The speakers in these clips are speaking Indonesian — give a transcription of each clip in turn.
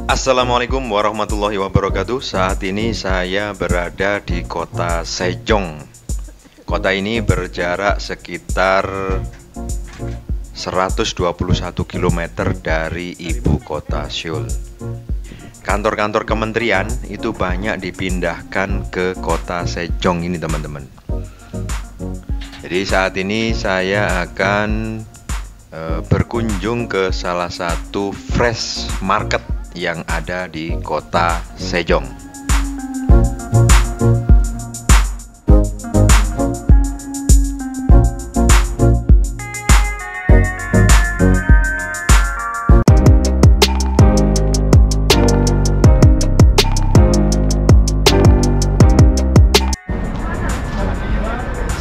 Assalamualaikum warahmatullahi wabarakatuh. Saat ini saya berada di kota Sejong. Kota ini berjarak sekitar 121 km dari ibu kota Seoul. Kantor-kantor kementerian itu banyak dipindahkan ke kota Sejong ini, teman-teman. Jadi saat ini saya akan berkunjung ke salah satu fresh market yang ada di kota Sejong.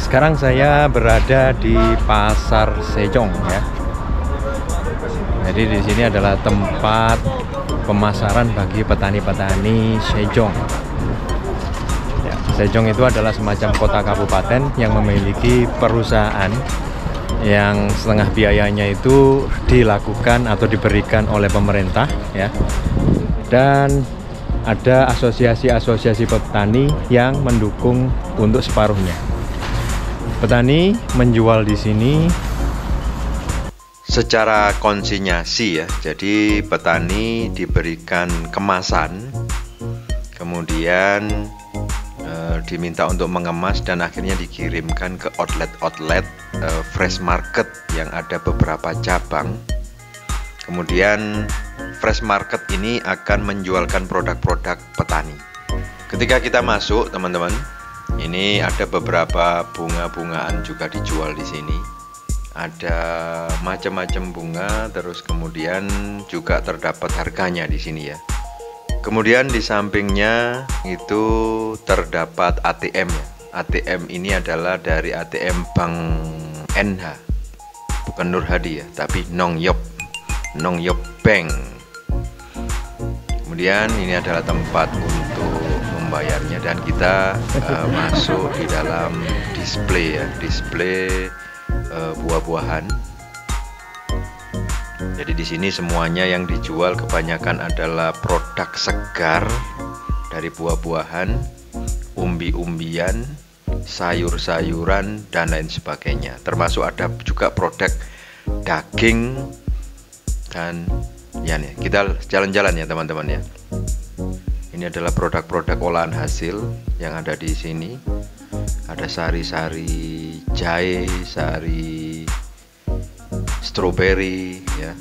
Sekarang saya berada di Pasar Sejong ya. Jadi di sini adalah tempat pemasaran bagi petani-petani Sejong. Ya, Sejong itu adalah semacam kota kabupaten yang memiliki perusahaan yang setengah biayanya itu dilakukan atau diberikan oleh pemerintah ya. Dan ada asosiasi-asosiasi petani yang mendukung untuk separuhnya. Petani menjual di sini secara konsinyasi ya, jadi petani diberikan kemasan, kemudian diminta untuk mengemas dan akhirnya dikirimkan ke outlet fresh market yang ada beberapa cabang. Kemudian fresh market ini akan menjualkan produk-produk petani. Ketika kita masuk, teman-teman, ini ada beberapa bunga-bungaan juga dijual di sini. Ada macam-macam bunga, terus kemudian juga terdapat harganya di sini ya. Kemudian di sampingnya itu terdapat ATM ya. ATM ini adalah dari ATM Bank NH, bukan Nur Hadi ya, tapi Nongyop Bank. Kemudian ini adalah tempat untuk membayarnya dan kita masuk di dalam display ya, display buah-buahan. Jadi di sini semuanya yang dijual kebanyakan adalah produk segar dari buah-buahan, umbi-umbian, sayur-sayuran dan lain sebagainya. Termasuk ada juga produk daging dan ya nih, kita jalan-jalan ya teman-teman ya. Ini adalah produk-produk olahan hasil yang ada di sini. Ada sari-sari jahe, sari stroberi ya,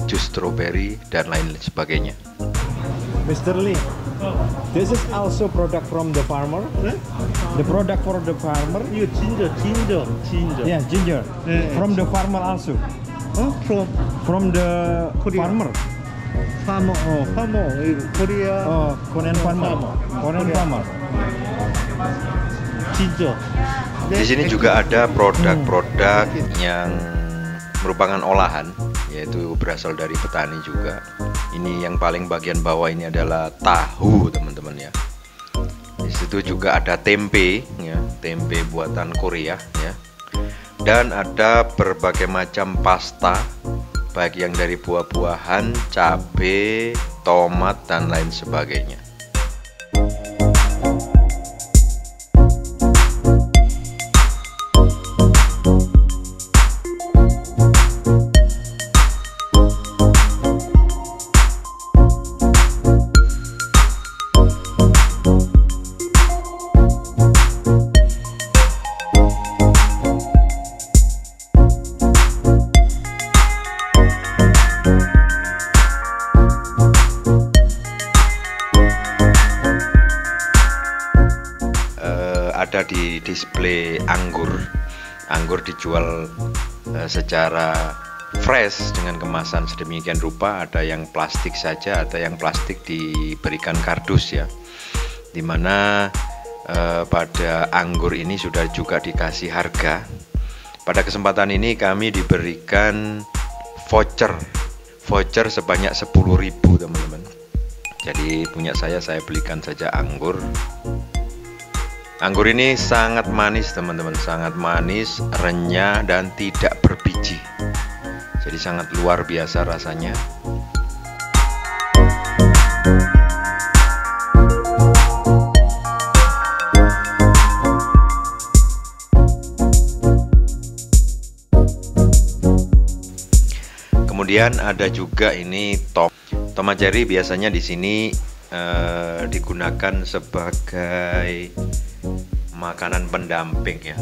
jus stroberi dan lain sebagainya. Mr. Lee, this is also product from the farmer. The product for the farmer. 이거 ginger. Yeah, ginger. Yeah. From the farmer also. From the Korea. farmer. farmer. Korea. Korean farmer. Korean farmer. ginger. Di sini juga ada produk-produk yang merupakan olahan, yaitu berasal dari petani juga. Ini yang paling bagian bawah ini adalah tahu, teman-teman ya. Di situ juga ada tempe ya, tempe buatan Korea ya. Dan ada berbagai macam pasta, baik yang dari buah-buahan, cabai, tomat dan lain sebagainya. Ada di display anggur dijual secara fresh dengan kemasan sedemikian rupa. Ada yang plastik saja, ada yang plastik diberikan kardus ya, dimana pada anggur ini sudah juga dikasih harga. Pada kesempatan ini kami diberikan voucher sebanyak 10.000, teman-teman. Jadi punya saya belikan saja anggur. Anggur ini sangat manis, teman-teman, sangat manis, renyah dan tidak berbiji. Jadi sangat luar biasa rasanya. Kemudian ada juga ini tomat cherry, biasanya di sini digunakan sebagai makanan pendamping ya.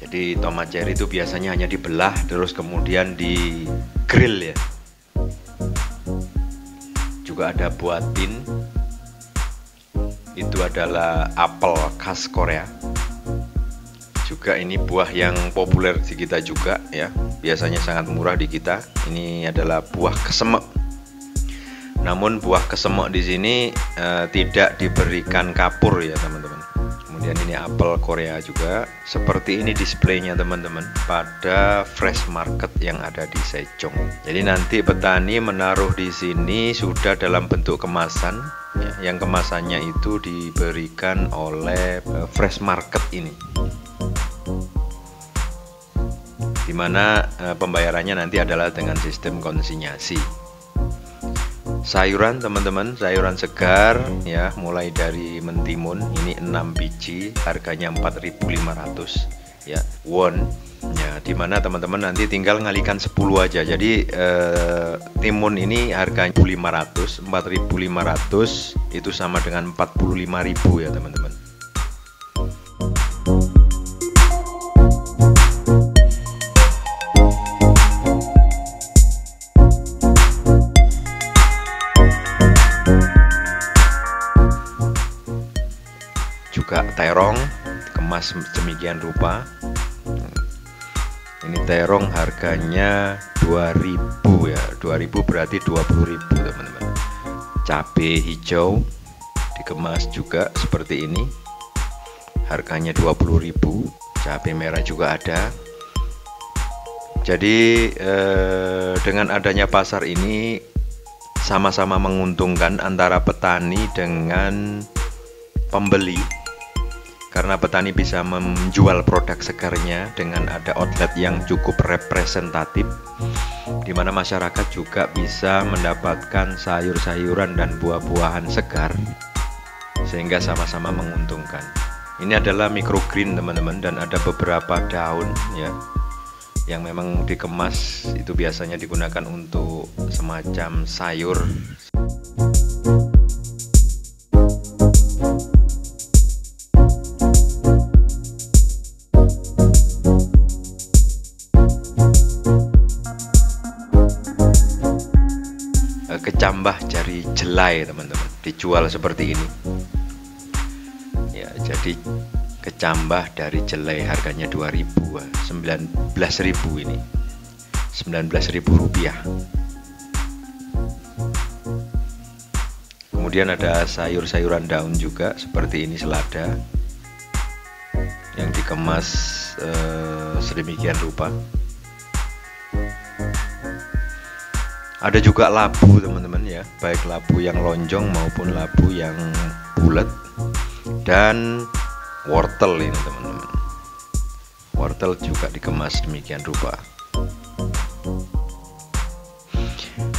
Jadi tomat cherry itu biasanya hanya dibelah terus kemudian di grill ya. Juga ada buah tin, itu adalah apel khas Korea. Juga ini buah yang populer di kita juga ya, biasanya sangat murah di kita. Ini adalah buah kesemek. Namun buah kesemek di sini tidak diberikan kapur ya teman-teman. Kemudian ini apel Korea juga. Seperti ini displaynya teman-teman pada fresh market yang ada di Sejong. Jadi nanti petani menaruh di sini sudah dalam bentuk kemasan ya, yang kemasannya itu diberikan oleh fresh market ini. Dimana pembayarannya nanti adalah dengan sistem konsinyasi. Sayuran teman-teman, sayuran segar ya, mulai dari mentimun ini 6 biji, harganya 4.500 ya won ya, dimana teman-teman nanti tinggal ngalikan 10 aja. Jadi timun ini harganya 500, 4.500 itu sama dengan 45.000 ya teman-teman. Juga terong kemas demikian rupa. Ini terong harganya 2.000 ya, 2.000 berarti 20.000 teman-teman. Cabai hijau dikemas juga seperti ini, harganya 20.000. Cabai merah juga ada. Jadi dengan adanya pasar ini sama-sama menguntungkan antara petani dengan pembeli, karena petani bisa menjual produk segarnya dengan ada outlet yang cukup representatif, di mana masyarakat juga bisa mendapatkan sayur-sayuran dan buah-buahan segar, sehingga sama-sama menguntungkan. Ini adalah microgreen teman-teman, dan ada beberapa daun ya yang memang dikemas, itu biasanya digunakan untuk semacam sayur. Kecambah dari jelai teman-teman, dijual seperti ini ya. Jadi kecambah dari jelai harganya 2.000, 19.000 ini, 19.000 rupiah. Kemudian ada sayur-sayuran daun juga seperti ini, selada yang dikemas sedemikian rupa. Ada juga labu teman-teman ya, baik labu yang lonjong maupun labu yang bulat, dan wortel ini teman-teman. Wortel juga dikemas demikian rupa.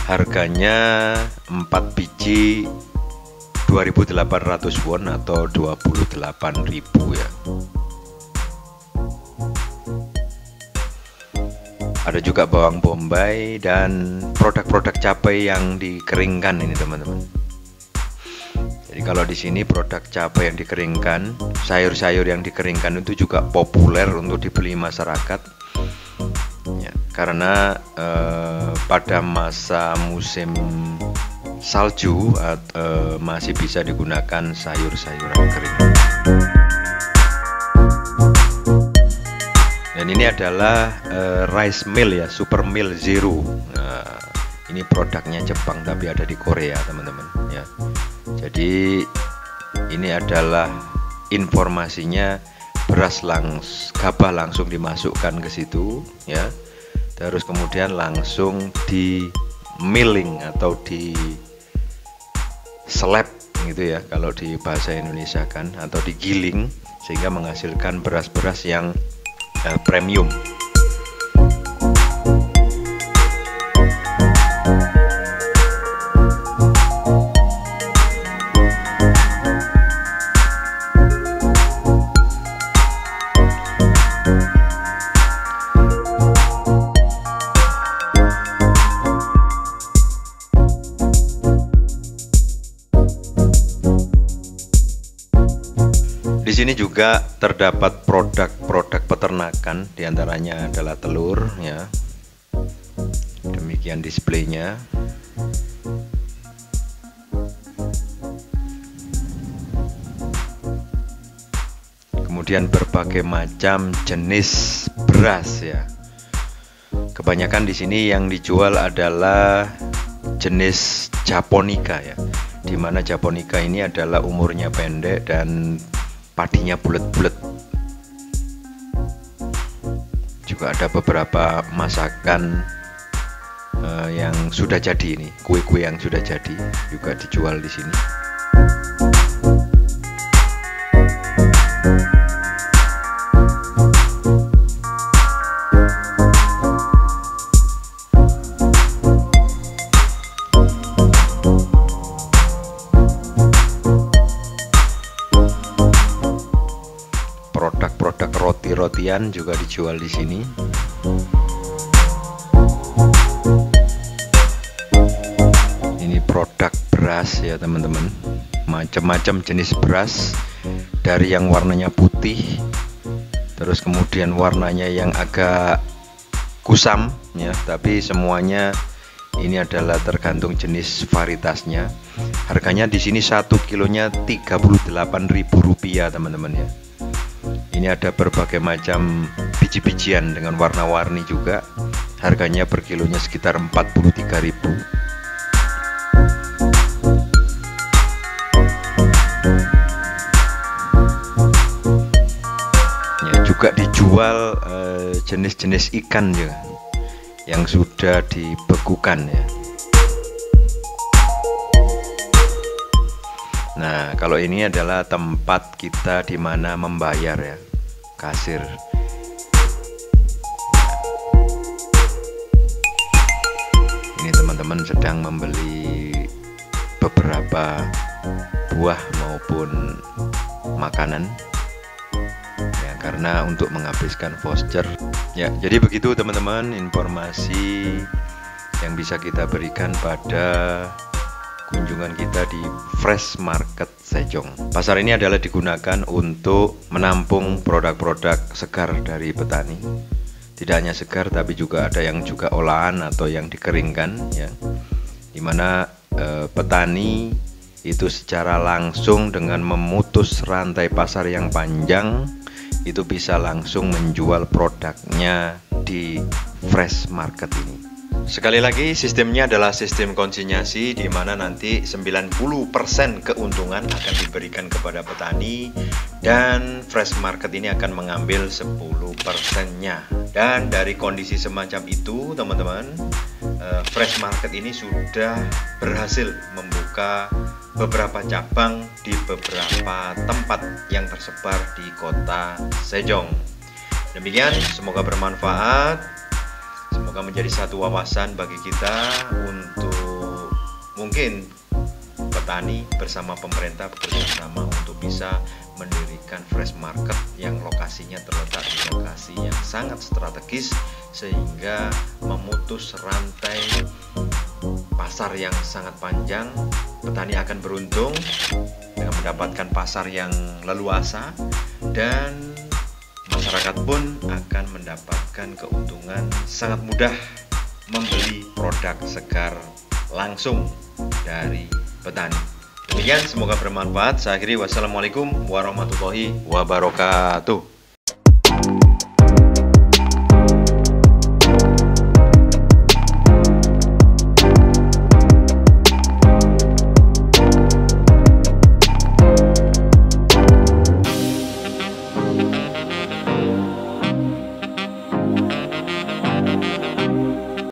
Harganya 4 biji 2.800 won atau 28.000 ya. Ada juga bawang bombay dan produk-produk cabai yang dikeringkan ini teman-teman. Jadi kalau di sini produk cabai yang dikeringkan, sayur-sayur yang dikeringkan itu juga populer untuk dibeli masyarakat ya, karena pada masa musim salju masih bisa digunakan sayur-sayuran kering. Dan ini adalah rice mill ya, super mill zero. Nah, ini produknya Jepang tapi ada di Korea teman-teman ya. Jadi ini adalah informasinya, beras gabah langsung dimasukkan ke situ ya, terus kemudian langsung di milling atau di slab gitu ya kalau di bahasa Indonesia kan, atau digiling, sehingga menghasilkan beras-beras yang premium. sini juga terdapat produk-produk peternakan, diantaranya adalah telur, ya. Demikian displaynya. Kemudian berbagai macam jenis beras, ya. Kebanyakan di sini yang dijual adalah jenis Japonica, ya. Dimana Japonica ini adalah umurnya pendek dan padinya bulat-bulat. Juga ada beberapa masakan yang sudah jadi, ini kue-kue yang sudah jadi juga dijual di sini. Produk-produk roti-rotian juga dijual di sini. Ini produk beras, ya teman-teman. Macam-macam jenis beras, dari yang warnanya putih, terus kemudian warnanya yang agak kusam, ya. Tapi semuanya ini adalah tergantung jenis varietasnya. Harganya di sini 1 kilonya Rp38.000, teman-teman, ya. Ini ada berbagai macam biji-bijian dengan warna-warni juga. Harganya per kilonya sekitar 43.000. Ya, juga dijual jenis-jenis ikan juga yang sudah dibekukan, ya. Nah, kalau ini adalah tempat kita di mana membayar, ya, kasir. Ini teman-teman sedang membeli beberapa buah maupun makanan, ya, karena untuk menghabiskan voucher. Ya, jadi begitu teman-teman informasi yang bisa kita berikan pada kunjungan kita di Fresh Market Sejong. Pasar ini adalah digunakan untuk menampung produk-produk segar dari petani. Tidak hanya segar, tapi juga ada yang juga olahan atau yang dikeringkan, ya. Dimana petani itu secara langsung dengan memutus rantai pasar yang panjang itu bisa langsung menjual produknya di Fresh Market ini. Sekali lagi, sistemnya adalah sistem konsinyasi, di mana nanti 90% keuntungan akan diberikan kepada petani dan Fresh Market ini akan mengambil 10%-nya. Dan dari kondisi semacam itu, teman-teman, Fresh Market ini sudah berhasil membuka beberapa cabang di beberapa tempat yang tersebar di kota Sejong. Demikian, semoga bermanfaat. Semoga menjadi satu wawasan bagi kita untuk mungkin petani bersama pemerintah bekerja sama untuk bisa mendirikan Fresh Market yang lokasinya terletak di lokasi yang sangat strategis, sehingga memutus rantai pasar yang sangat panjang. Petani akan beruntung dengan mendapatkan pasar yang leluasa, dan masyarakat pun akan mendapatkan keuntungan, sangat mudah membeli produk segar langsung dari petani. Demikian, semoga bermanfaat. Saya akhiri, wassalamualaikum warahmatullahi wabarakatuh.